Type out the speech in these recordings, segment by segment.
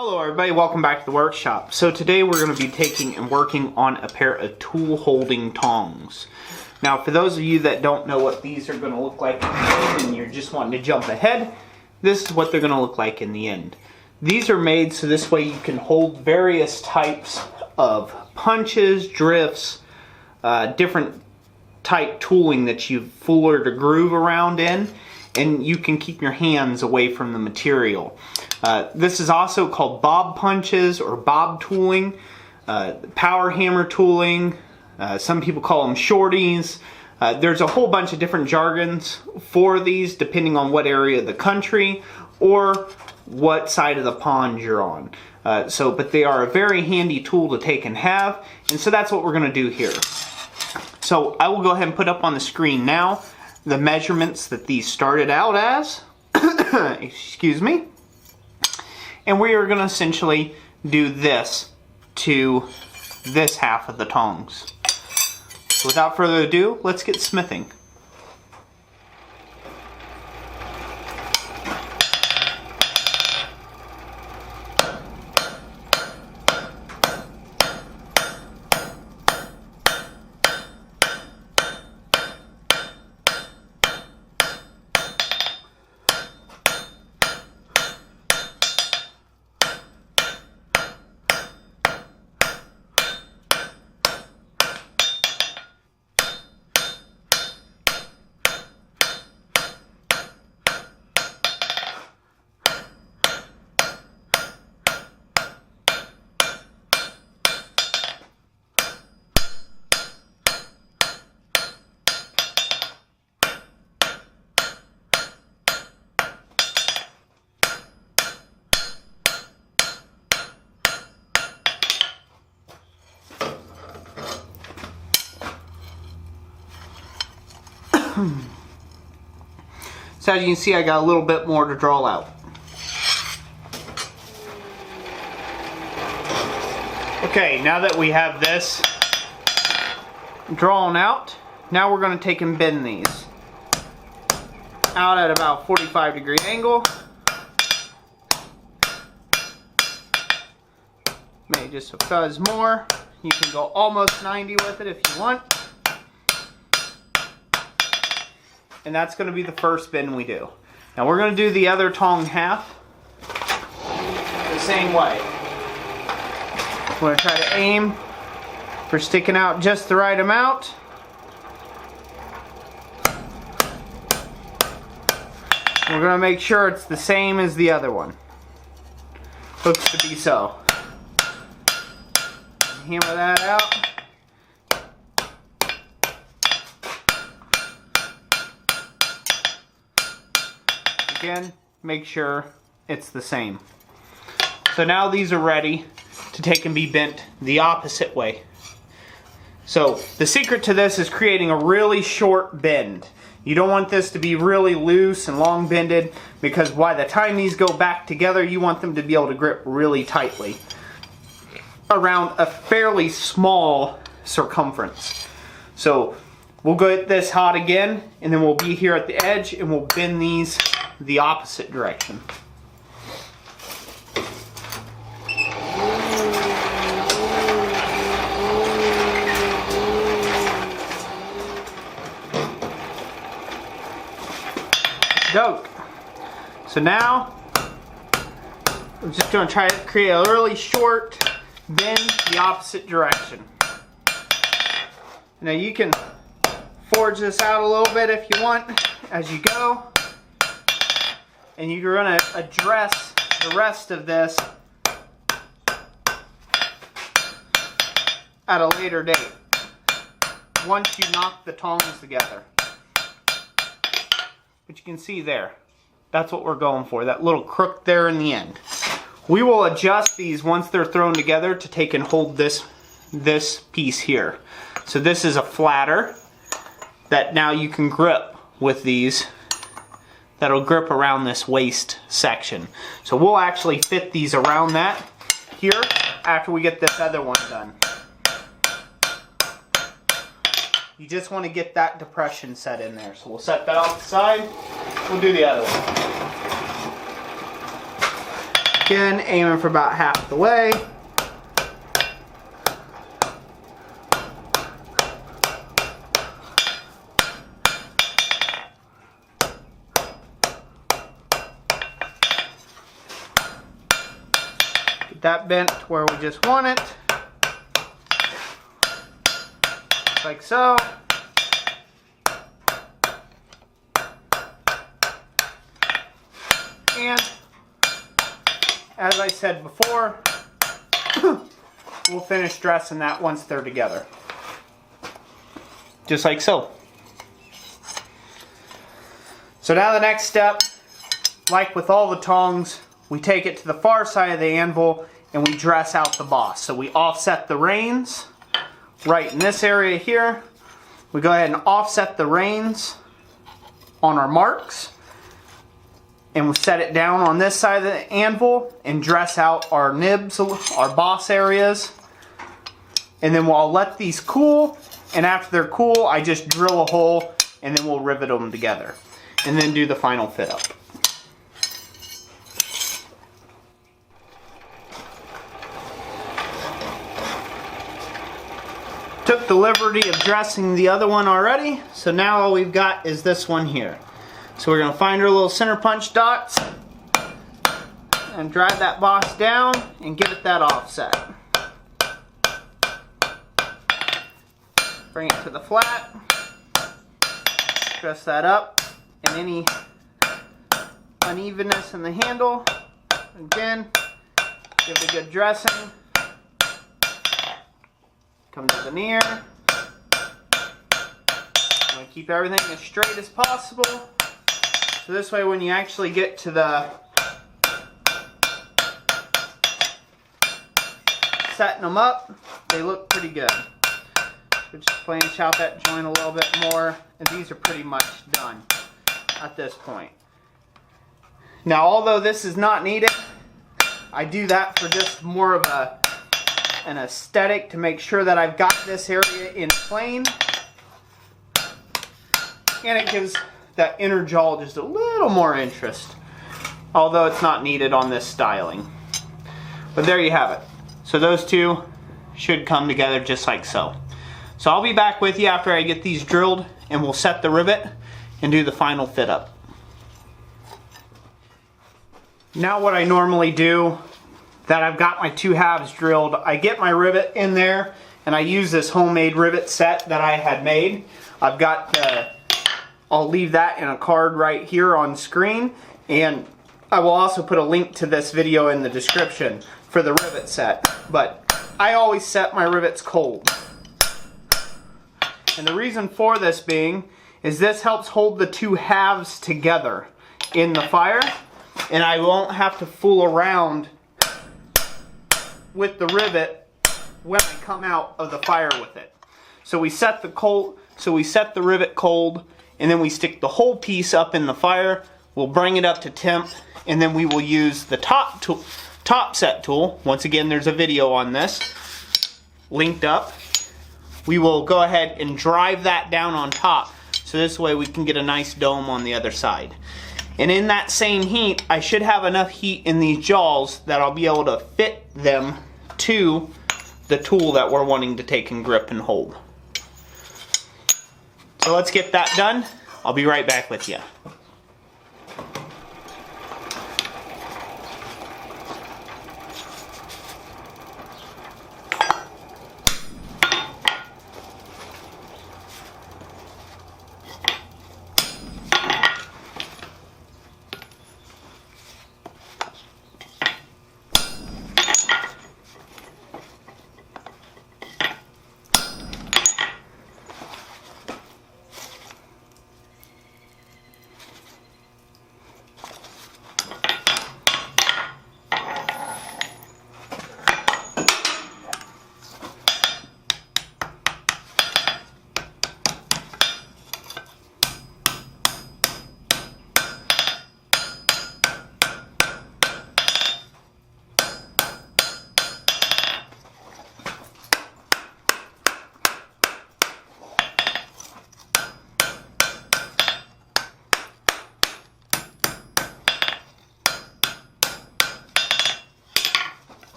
Hello everybody, welcome back to the workshop. So today we're going to be taking and working on a pair of tool holding tongs. Now for those of you that don't know what these are going to look like and you're just wanting to jump ahead, this is what they're going to look like in the end. These are made so this way you can hold various types of punches, drifts, different type tooling that you've fullered or groove around in, and you can keep your hands away from the material. This is also called bob punches or bob tooling, power hammer tooling. Some people call them shorties. There's a whole bunch of different jargons for these depending on what area of the country or what side of the pond you're on. But they are a very handy tool to take and have, and so that's what we're going to do here. So I will go ahead and put up on the screen now the measurements that these started out as. Excuse me. And we are going to essentially do this to this half of the tongs. So without further ado, let's get smithing. So as you can see, I got a little bit more to draw out. Okay, now that we have this drawn out, now we're going to take and bend these out at about 45-degree angle. Maybe just a fuzz more. You can go almost 90 with it if you want. And that's going to be the first bend we do. Now we're going to do the other tong half the same way. We're going to try to aim for sticking out just the right amount. We're going to make sure it's the same as the other one. Looks to be so. Hammer that out. Again, make sure it's the same. So now these are ready to take and be bent the opposite way. So the secret to this is creating a really short bend. You don't want this to be really loose and long bended, because by the time these go back together, you want them to be able to grip really tightly around a fairly small circumference. So we'll get this hot again, and then we'll be here at the edge and we'll bend these the opposite direction. Dope. So now we're just going to try to create a really short bend the opposite direction. Now you can forge this out a little bit if you want as you go. And you're going to address the rest of this at a later date, once you knock the tongs together. But you can see there, that's what we're going for, that little crook there in the end. We will adjust these once they're thrown together to take and hold this piece here. So this is a flatter that now you can grip with these. That'll grip around this waist section. So we'll actually fit these around that here after we get this other one done. You just want to get that depression set in there. So we'll set that off the side. We'll do the other one. Again, aiming for about half the way. Get that bent to where we just want it. Like so. And as I said before, we'll finish dressing that once they're together. Just like so. So now the next step, like with all the tongs, we take it to the far side of the anvil and we dress out the boss. So we offset the reins right in this area here. We go ahead and offset the reins on our marks. And we'll set it down on this side of the anvil and dress out our nibs, our boss areas. And then we'll let these cool, and after they're cool, I just drill a hole and then we'll rivet them together. And then do the final fit up. Took the liberty of dressing the other one already, so now all we've got is this one here. So we're going to find our little center punch dots and drive that boss down and give it that offset. Bring it to the flat, dress that up, and any unevenness in the handle, again, give it a good dressing. Come to the near. I'm going to keep everything as straight as possible. So this way when you actually get to the setting them up, they look pretty good. We're just flange out that joint a little bit more, and these are pretty much done at this point. Now although this is not needed, I do that for just more of an aesthetic to make sure that I've got this area in plane. And it gives that inner jaw just a little more interest, although it's not needed on this styling. But there you have it. So those two should come together just like so. So I'll be back with you after I get these drilled and we'll set the rivet and do the final fit up. Now what I normally do, that I've got my two halves drilled, I get my rivet in there and I use this homemade rivet set that I had made. I've got I'll leave that in a card right here on screen, and I will also put a link to this video in the description for the rivet set. But I always set my rivets cold. And the reason for this being is this helps hold the two halves together in the fire, and I won't have to fool around with the rivet when I come out of the fire with it. So we set the rivet cold, and then we stick the whole piece up in the fire. We'll bring it up to temp, and then we will use the top set tool. Once again, there's a video on this linked up. We will go ahead and drive that down on top, so this way we can get a nice dome on the other side. And in that same heat, I should have enough heat in these jaws that I'll be able to fit them to the tool that we're wanting to take and grip and hold. So let's get that done. I'll be right back with you.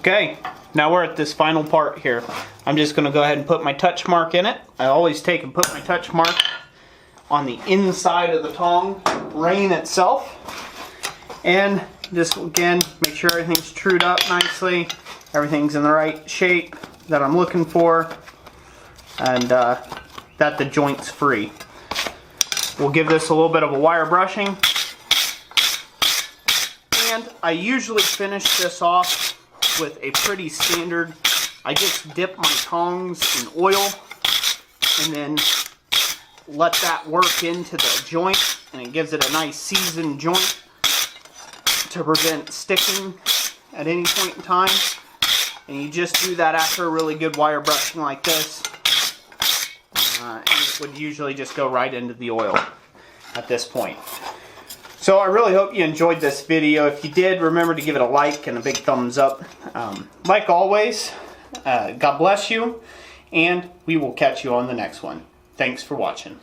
Okay, now we're at this final part here. I'm just going to go ahead and put my touch mark in it. I always take and put my touch mark on the inside of the tong rein itself. And just again, make sure everything's trued up nicely. Everything's in the right shape that I'm looking for. And that the joint's free. We'll give this a little bit of a wire brushing. And I usually finish this off with a pretty standard, I just dip my tongs in oil and then let that work into the joint, and it gives it a nice seasoned joint to prevent sticking at any point in time. And you just do that after a really good wire brushing like this. And it would usually just go right into the oil at this point. So I really hope you enjoyed this video. If you did, remember to give it a like and a big thumbs up. Like always, God bless you, and we will catch you on the next one. Thanks for watching.